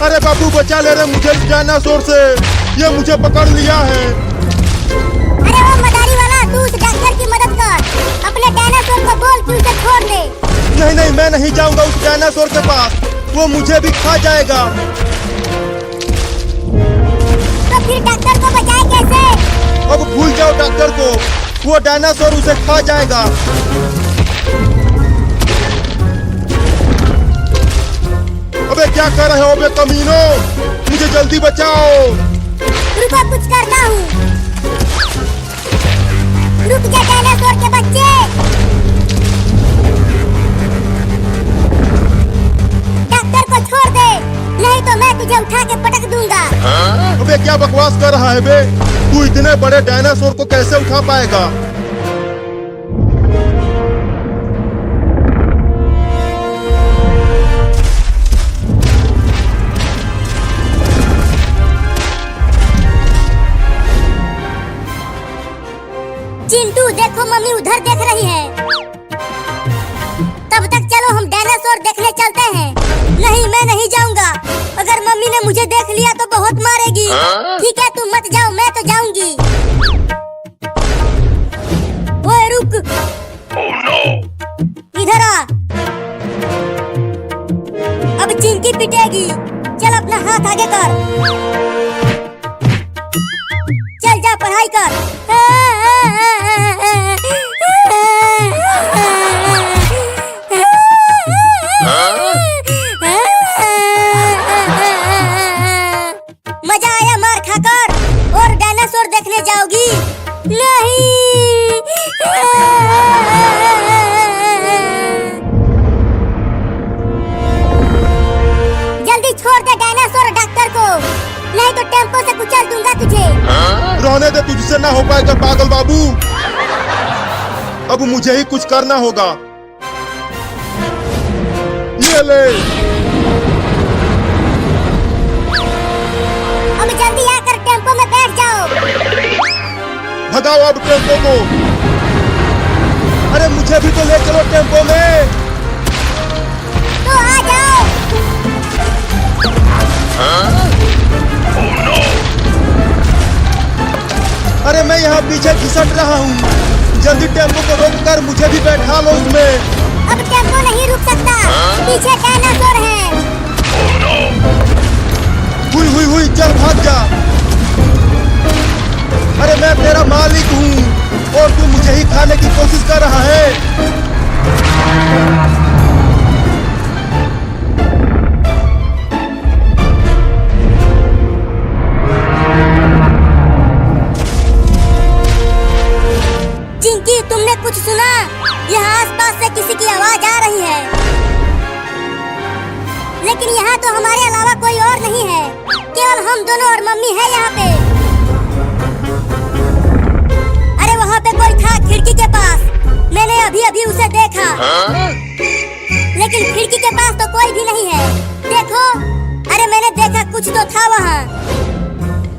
अरे बाबू बचा ले रे मुझे इस डायनासोर से, ये मुझे पकड़ लिया है। अरे वो मदारी वाला, तू उस डॉक्टर की मदद कर, अपने डायनासोर को बोल कि उसे छोड़ दे। नहीं नहीं, मैं नहीं जाऊंगा उस डायनासोर के पास, वो मुझे भी खा जाएगा। तो फिर डॉक्टर को बचाए कैसे? अब भूल जाओ डॉक्टर को, वो डायनासोर उसे खा जाएगा। अबे क्या कर रहे हो बे कमीनों, मुझे जल्दी बचाओ। रुको कुछ करता हूँ। रुक जा डायनासोर के बच्चे। डॉक्टर को छोड़ दे, नहीं तो मैं तुझे उठा के पटक दूंगा। अबे क्या बकवास कर रहा है बे, तू इतने बड़े डायनासोर को कैसे उठा पाएगा? चिंटू देखो, मम्मी उधर देख रही है। तब तक चलो हम डायनासोर देखने चलते हैं। नहीं, मैं नहीं जाऊंगा, अगर मम्मी ने मुझे देख लिया तो बहुत मारेगी। ठीक है तुम मत जाओ, मैं तो जाऊंगी। ओए रुक। Oh no! इधर आ। अब चिंकी पिटेगी, चल अपना हाथ आगे कर। चल जा पढ़ाई कर। मजा आया मार खाकर, और डायनासोर देखने जाओगी? नहीं। जल्दी छोड़ दे डायनासोर डॉक्टर को, नहीं तो टेम्पो से कुचल दूंगा तुझे। रहने दे, तुझसे ना हो पाएगा पागल बाबू, अब मुझे ही कुछ करना होगा। ये ले। अब जल्दी आकर टेम्पो में बैठ जाओ। भगाओ अब टेम्पो को। अरे मुझे भी तो ले चलो टेम्पो में। तो आ जाओ। Oh no! अरे मैं यहाँ पीछे घिसट रहा हूँ, जल्दी टेम्पो को रोक कर मुझे भी बैठा लो उसमें। अब टेम्पो नहीं रुक सकता, पीछे डायनासोर है। Oh no! हुई चल भाग जा। अरे मैं तेरा मालिक हूँ और तू मुझे ही खाने की कोशिश कर रहा है। चिंकी तुमने कुछ सुना? यहाँ आसपास से किसी की आवाज आ रही है, लेकिन यहाँ तो हमारे अलावा कोई और नहीं है, केवल हम दोनों और मम्मी है यहाँ पे। अरे वहाँ पे कोई था खिड़की के पास, मैंने अभी उसे देखा। लेकिन खिड़की के पास तो कोई भी नहीं है। देखो, अरे मैंने देखा कुछ तो था वहाँ,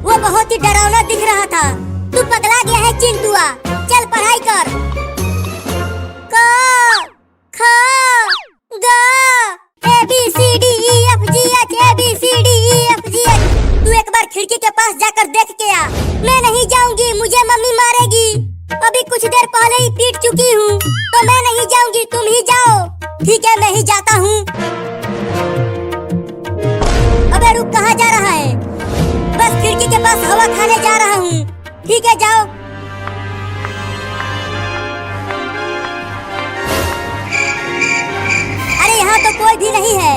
वो बहुत ही डरावना दिख रहा था। तू पगला गया है चिंटुआ, चल पढ़ाई कर। क ख ग ABCD EFG H ABCD EFG H। तू एक बार खिड़की के पास जाकर देख के आ। मैं नहीं जाऊंगी, मुझे मम्मी मारेगी। अभी कुछ देर पहले ही पीट चुकी हूँ, तो मैं नहीं जाऊंगी, तुम ही जाओ। ठीक है मैं ही जाता हूँ। अबे रुक, कहाँ जा रहा है? बस खिड़की के पास हवा खाने जा रहा हूँ। ठीक है जाओ। अरे यहाँ तो कोई भी नहीं है,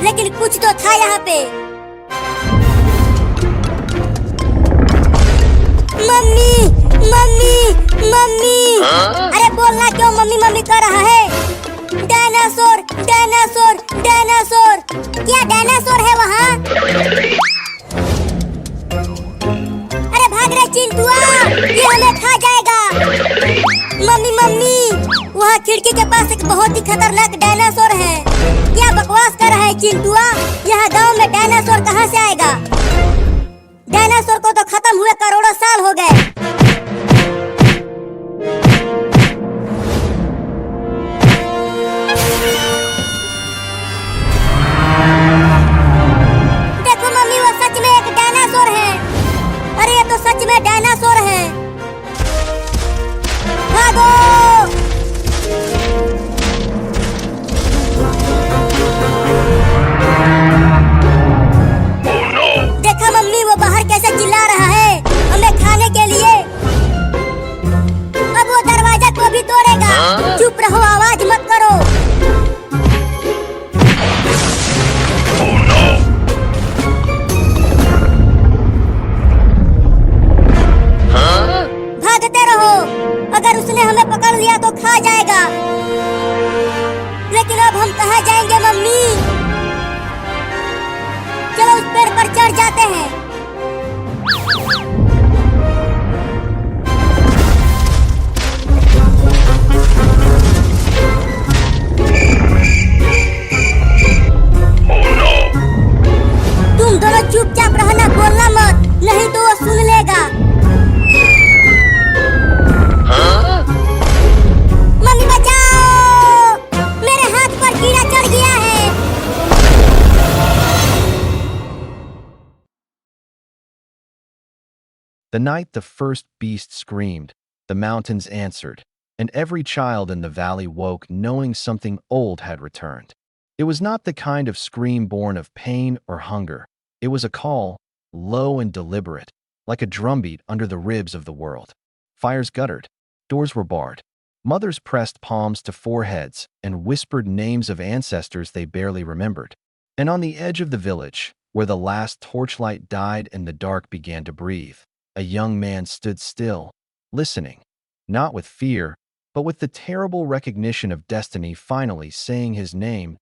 लेकिन कुछ तो था यहाँ पे। Mummy mummy mummy. अरे बोलना क्यों मम्मी मम्मी कर रहा है? Dinosaur dinosaur dinosaur. क्या डायनासोर है वहाँ? अरे भाग रे चिंटुआ, ये हमें खा जाएगा। मम्मी मम्मी, वहाँ खिड़की के पास एक बहुत ही खतरनाक डायनासोर है। क्या बकवास कर रहा है चिंटुआ? यहाँ गांव में डायनासोर कहाँ से आएगा? डायनासोर को तो खत्म हुए करोड़ों साल हो गए। रहो, आवाज मत करो। Oh no! Huh? भागते रहो, अगर उसने हमें पकड़ लिया तो खा जाएगा। लेकिन अब हम कहाँ जाएंगे मम्मी? चलो उस पेड़ पर चढ़ जाते हैं। Oh no! तुम दोनों चुपचाप रहना, बोलना मत, नहीं तो वो सुन लेगा। Huh? मम्मी बचाओ, मेरे हाथ पर कीड़ा चढ़ गया है। The night the first beast screamed, the mountains answered, and every child in the valley woke knowing something old had returned. It was not the kind of scream born of pain or hunger. It was a call, low and deliberate, like a drumbeat under the ribs of the world. Fires guttered, doors were barred. Mothers pressed palms to foreheads and whispered names of ancestors they barely remembered. And on the edge of the village, where the last torchlight died and the dark began to breathe, a young man stood still, listening, not with fear, but with the terrible recognition of destiny finally saying his name.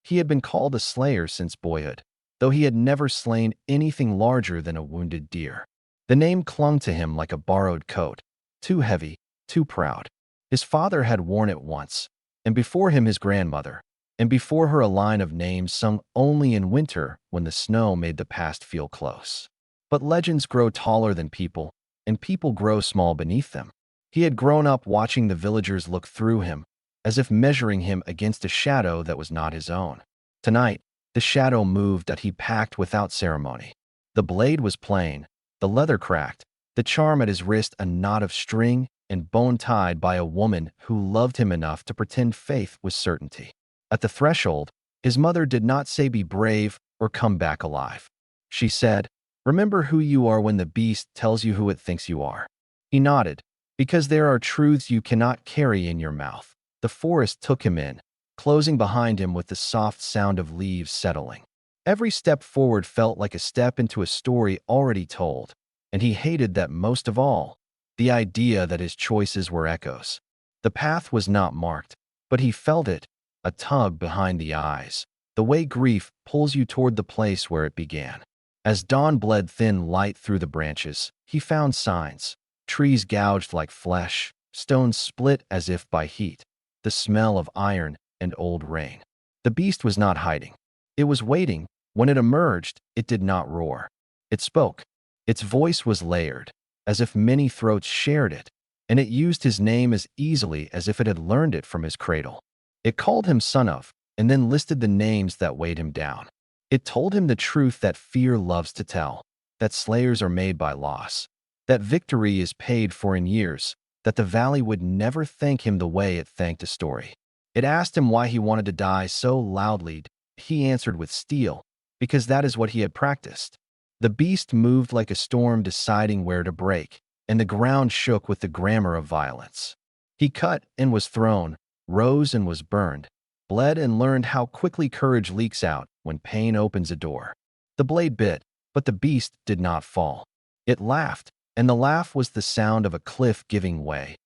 He had been called a slayer since boyhood, though he had never slain anything larger than a wounded deer. The name clung to him like a borrowed coat, too heavy, too proud. His father had worn it once, and before him his grandmother, and before her a line of names sung only in winter when the snow made the past feel close. But legends grow taller than people, and people grow small beneath them. He had grown up watching the villagers look through him, as if measuring him against a shadow that was not his own. Tonight, the shadow moved that he packed without ceremony. The blade was plain, the leather cracked, the charm at his wrist a knot of string and bone tied by a woman who loved him enough to pretend faith was certainty. At the threshold, his mother did not say be brave or come back alive. She said, remember who you are when the beast tells you who it thinks you are. He nodded, because there are truths you cannot carry in your mouth. The forest took him in, closing behind him with the soft sound of leaves settling. Every step forward felt like a step into a story already told, and he hated that most of all, the idea that his choices were echoes. The path was not marked, but he felt it, a tug behind the eyes, the way grief pulls you toward the place where it began. As dawn bled thin light through the branches, he found signs. Trees gouged like flesh, stones split as if by heat, the smell of iron and old rain. The beast was not hiding. It was waiting. When it emerged, it did not roar. It spoke. Its voice was layered, as if many throats shared it, and it used his name as easily as if it had learned it from his cradle. It called him son of, and then listed the names that weighed him down. It told him the truth that fear loves to tell, that slayers are made by loss, that victory is paid for in years, that the valley would never thank him the way it thanked a story. It asked him why he wanted to die so loudly. He answered with steel, because that is what he had practiced. The beast moved like a storm deciding where to break, and the ground shook with the grammar of violence. He cut and was thrown, rose and was burned, bled and learned how quickly courage leaks out when pain opens a door. The blade bit, but the beast did not fall. It laughed, and the laugh was the sound of a cliff giving way.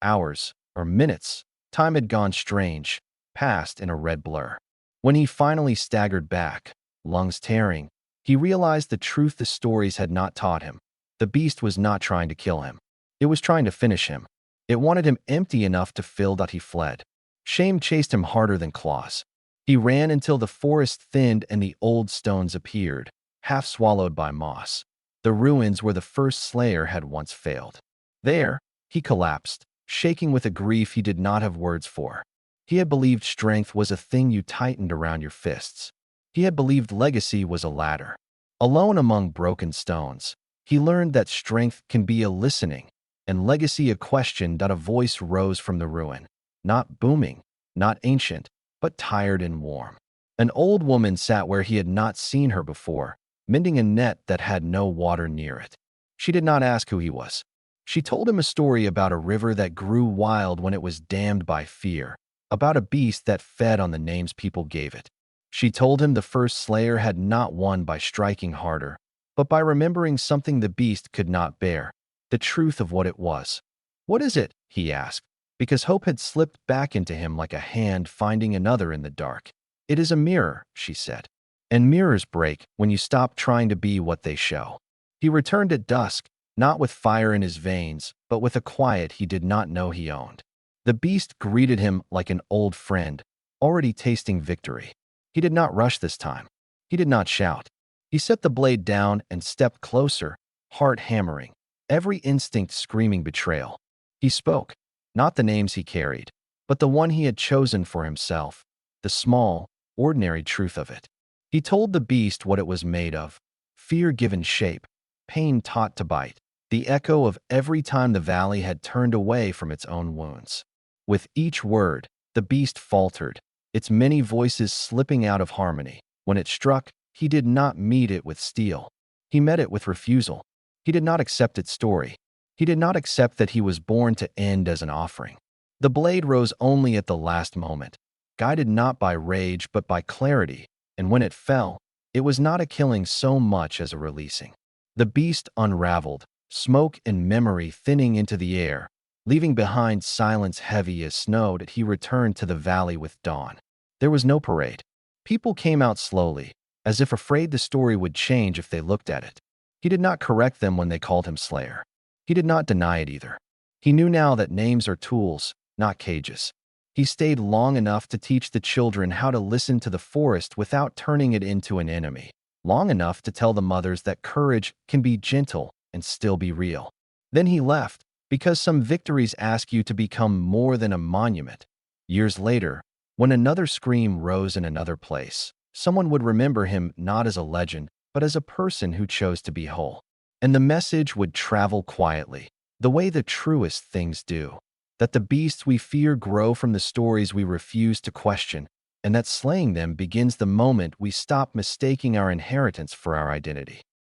Hours, or minutes, time had gone strange, passed in a red blur. When he finally staggered back, lungs tearing, he realized the truth the stories had not taught him. The beast was not trying to kill him. It was trying to finish him. It wanted him empty enough to fill that he fled. Shame chased him harder than claws. He ran until the forest thinned and the old stones appeared, half swallowed by moss. The ruins where the first slayer had once failed. There, he collapsed, shaking with a grief he did not have words for. He had believed strength was a thing you tightened around your fists. He had believed legacy was a ladder. Alone among broken stones, he learned that strength can be a listening, and legacy a question. That a voice rose from the ruin, not booming, not ancient, but tired and warm. An old woman sat where he had not seen her before, mending a net that had no water near it. She did not ask who he was. She told him a story about a river that grew wild when it was dammed by fear, about a beast that fed on the names people gave it. She told him the first slayer had not won by striking harder, but by remembering something the beast could not bear, the truth of what it was. "What is it?" he asked, because hope had slipped back into him like a hand finding another in the dark. "It is a mirror," she said. "And mirrors break when you stop trying to be what they show." He returned at dusk, not with fire in his veins, but with a quiet he did not know he owned. The beast greeted him like an old friend, already tasting victory. He did not rush this time. He did not shout. He set the blade down and stepped closer, heart hammering, every instinct screaming betrayal. He spoke, not the names he carried, but the one he had chosen for himself, the small, ordinary truth of it. He told the beast what it was made of, fear given shape, pain taught to bite, the echo of every time the valley had turned away from its own wounds. With each word, the beast faltered, its many voices slipping out of harmony. When it struck, he did not meet it with steel. He met it with refusal. He did not accept its story. He did not accept that he was born to end as an offering. The blade rose only at the last moment, guided not by rage but by clarity, and when it fell, it was not a killing so much as a releasing. The beast unraveled, smoke and memory thinning into the air, leaving behind silence heavy as snow that he returned to the valley with dawn. There was no parade. People came out slowly, as if afraid the story would change if they looked at it. He did not correct them when they called him Slayer. He did not deny it either. He knew now that names are tools, not cages. He stayed long enough to teach the children how to listen to the forest without turning it into an enemy, long enough to tell the mothers that courage can be gentle and still be real. Then he left, because some victories ask you to become more than a monument. Years later, when another scream rose in another place, someone would remember him not as a legend, but as a person who chose to be whole. And the message would travel quietly, the way the truest things do, that the beasts we fear grow from the stories we refuse to question, and that slaying them begins the moment we stop mistaking our inheritance for our identity.